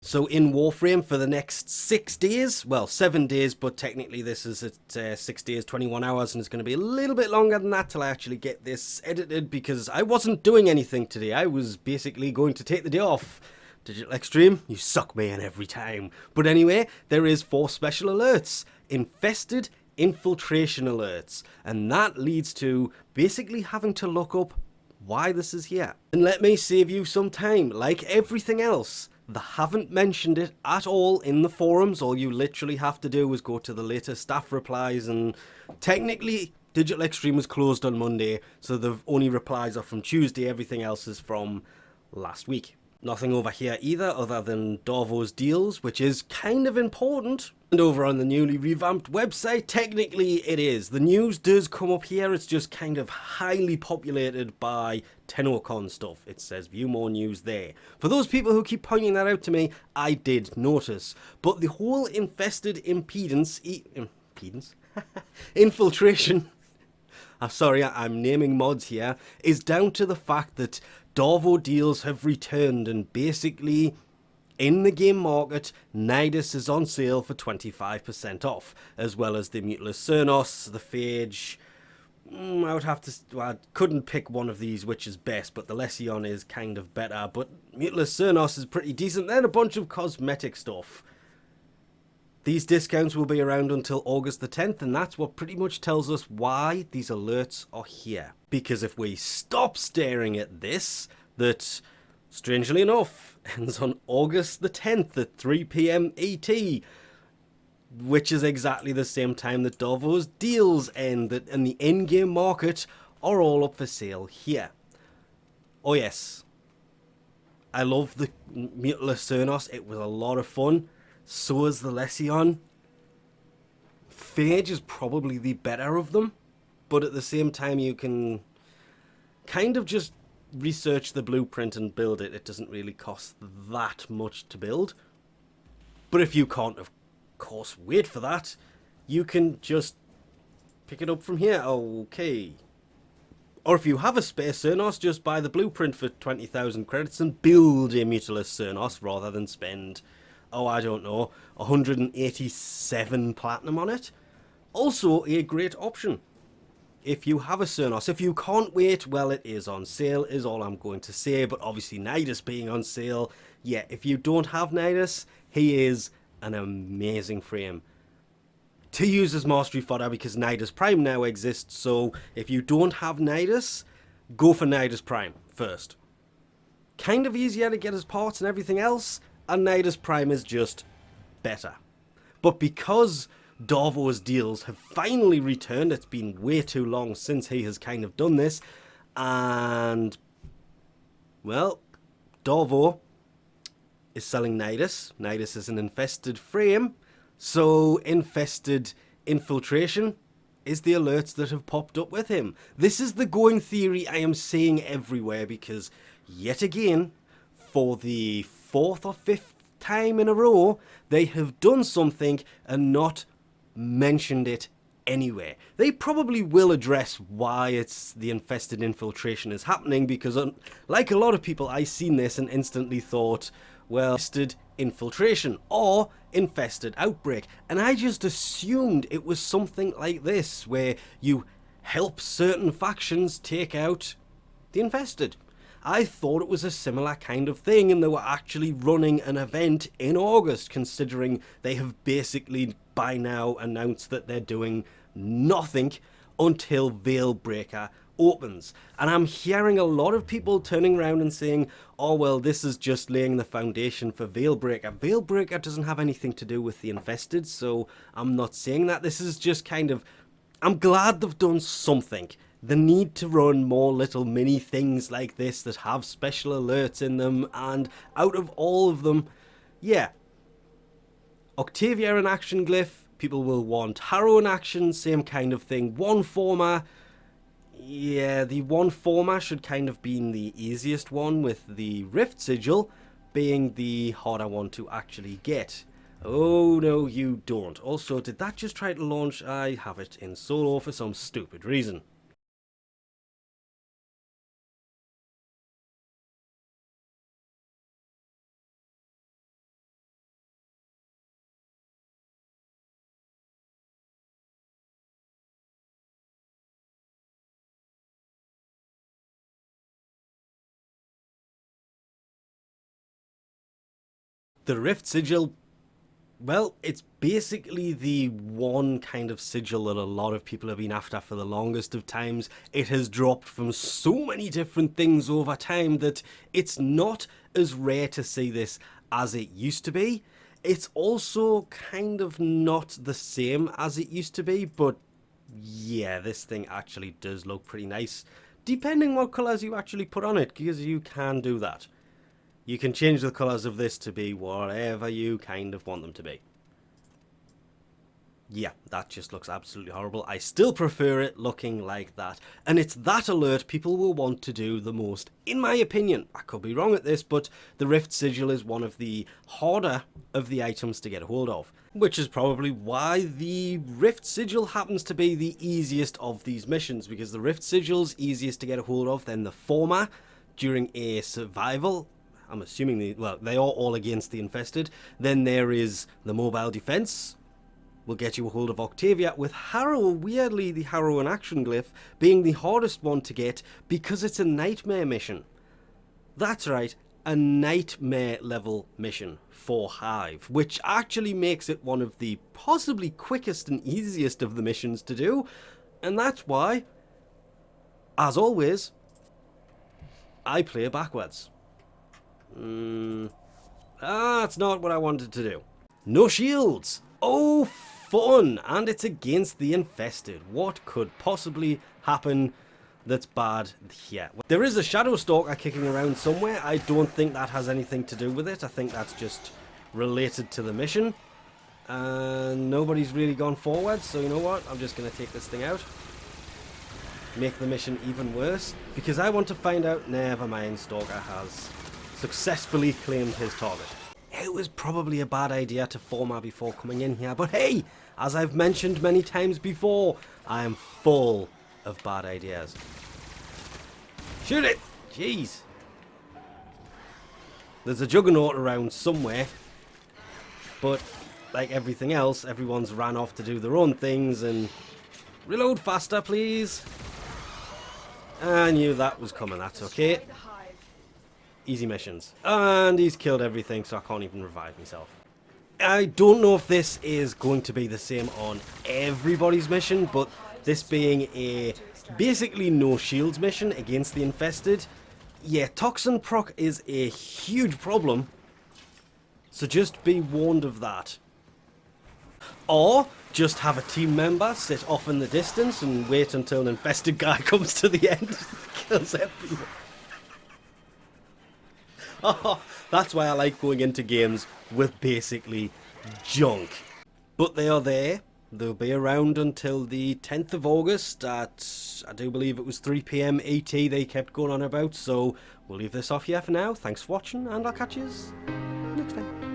So in Warframe for the next 6 days, well, 7 days, but technically this is at 6 days, 21 hours, and it's going to be a little bit longer than that till I actually get this edited, because I wasn't doing anything today. I was basically going to take the day off. Digital Extreme, you suck me in every time. But anyway, there is 4 special alerts. Infested Infiltration alerts. And that leads to basically having to look up why this is here. And let me save you some time. Like everything else, they haven't mentioned it at all in the forums. All you literally have to do is go to the latest staff replies, and technically Digital Extreme was closed on Monday, so the only replies are from Tuesday. Everything else is from last week. Nothing over here either, other than Darvo's deals, which is kind of important. And over on the newly revamped website, technically it is. The news does come up here, it's just kind of highly populated by TennoCon stuff. It says view more news there. For those people who keep pointing that out to me, I did notice. But the whole infested infiltration, sorry, I'm naming mods here, is down to the fact that Darvo deals have returned, and basically in the game market, Nidus is on sale for 25% off, as well as the Mutilus Cernos, the Phage. I would have to, well, I couldn't pick one of these which is best, but the Lesion is kind of better, but Mutilus Cernos is pretty decent. Then a bunch of cosmetic stuff. These discounts will be around until August the 10th, and that's what pretty much tells us why these alerts are here. Because if we stop staring at this, that, strangely enough, ends on August the 10th at 3 PM ET, which is exactly the same time that Darvo's deals end, and the in-game market are all up for sale here. Oh yes, I love the Mutilus Cernos, it was a lot of fun. So is the Lesion. Phage is probably the better of them, but at the same time you can kind of just research the blueprint and build it. It doesn't really cost that much to build. But if you can't, of course, wait for that, you can just pick it up from here. Okay. Or if you have a spare Cernos, just buy the blueprint for 20,000 credits and build a Mutilus Cernos rather than spend, oh, I don't know, 187 platinum on it. Also a great option if you have a Cernos. If you can't wait, well, it is on sale, is all I'm going to say. But obviously Nidus being on sale, yeah, if you don't have Nidus, he is an amazing frame to use as mastery fodder, because Nidus Prime now exists. So if you don't have Nidus, go for Nidus Prime first. Kind of easier to get his parts and everything else, and Nidus Prime is just better. But because Darvo's deals have finally returned, it's been way too long since he has kind of done this, and, well, Darvo is selling Nidus. Nidus is an infested frame, so Infested Infiltration is the alerts that have popped up with him. This is the going theory I am seeing everywhere, because yet again, for the 4th or 5th time in a row, they have done something and not mentioned it anywhere. They probably will address why it's the Infested Infiltration is happening, because like a lot of people, I seen this and instantly thought, well, Infested Infiltration or Infested Outbreak, and I just assumed it was something like this, where you help certain factions take out the Infested. I thought it was a similar kind of thing, and they were actually running an event in August, considering they have basically by now announced that they're doing nothing until Veilbreaker opens. And I'm hearing a lot of people turning around and saying, oh well, this is just laying the foundation for Veilbreaker. Veilbreaker doesn't have anything to do with the Infested, so I'm not saying that. This is just kind of, I'm glad they've done something. The need to run more little mini things like this that have special alerts in them, and out of all of them, yeah, Octavia in action glyph, people will want Harrow in action, same kind of thing. One former, yeah, the one former should kind of be the easiest one, with the Rift Sigil being the harder one to actually get. Oh no, you don't. Also, did that just try to launch? I have it in solo for some stupid reason. The Rift Sigil, well, it's basically the one kind of sigil that a lot of people have been after for the longest of times. It has dropped from so many different things over time that it's not as rare to see this as it used to be. It's also kind of not the same as it used to be, but yeah, this thing actually does look pretty nice, depending what colours you actually put on it, because you can do that. You can change the colours of this to be whatever you kind of want them to be. Yeah, that just looks absolutely horrible. I still prefer it looking like that. And it's that alert people will want to do the most, in my opinion. I could be wrong at this, but the Rift Sigil is one of the harder of the items to get hold of. Which is probably why the Rift Sigil happens to be the easiest of these missions, because the Rift Sigil's easiest to get a hold of than the former during a survival. I'm assuming they are all against the Infested. Then there is the mobile defense. Will get you a hold of Octavia, with Harrow, weirdly the Harrow in Action glyph, being the hardest one to get because it's a nightmare mission. That's right, a nightmare level mission for Hive, which actually makes it one of the possibly quickest and easiest of the missions to do, and that's why, as always, I play backwards. That's not what I wanted to do. No shields! Oh, fun! And it's against the Infested. What could possibly happen that's bad here? There is a Shadow Stalker kicking around somewhere. I don't think that has anything to do with it. I think that's just related to the mission. And nobody's really gone forward, so you know what? I'm just going to take this thing out. Make the mission even worse. Because I want to find out... Never mind, Stalker has successfully claimed his target. It was probably a bad idea to format before coming in here, but hey, as I've mentioned many times before, I am full of bad ideas. Shoot it! Jeez. There's a Juggernaut around somewhere, but like everything else, everyone's ran off to do their own things and... Reload faster, please! I knew that was coming, that's okay. Easy missions. And he's killed everything, so I can't even revive myself. I don't know if this is going to be the same on everybody's mission, but this being a basically no shields mission against the Infested, yeah, Toxin proc is a huge problem, so just be warned of that. Or just have a team member sit off in the distance and wait until an Infested guy comes to the end and kills everyone. Oh, that's why I like going into games with basically junk. But they are there. They'll be around until the 10th of August at, I do believe it was 3 PM ET they kept going on about. So we'll leave this off here for now. Thanks for watching, and I'll catch you next time.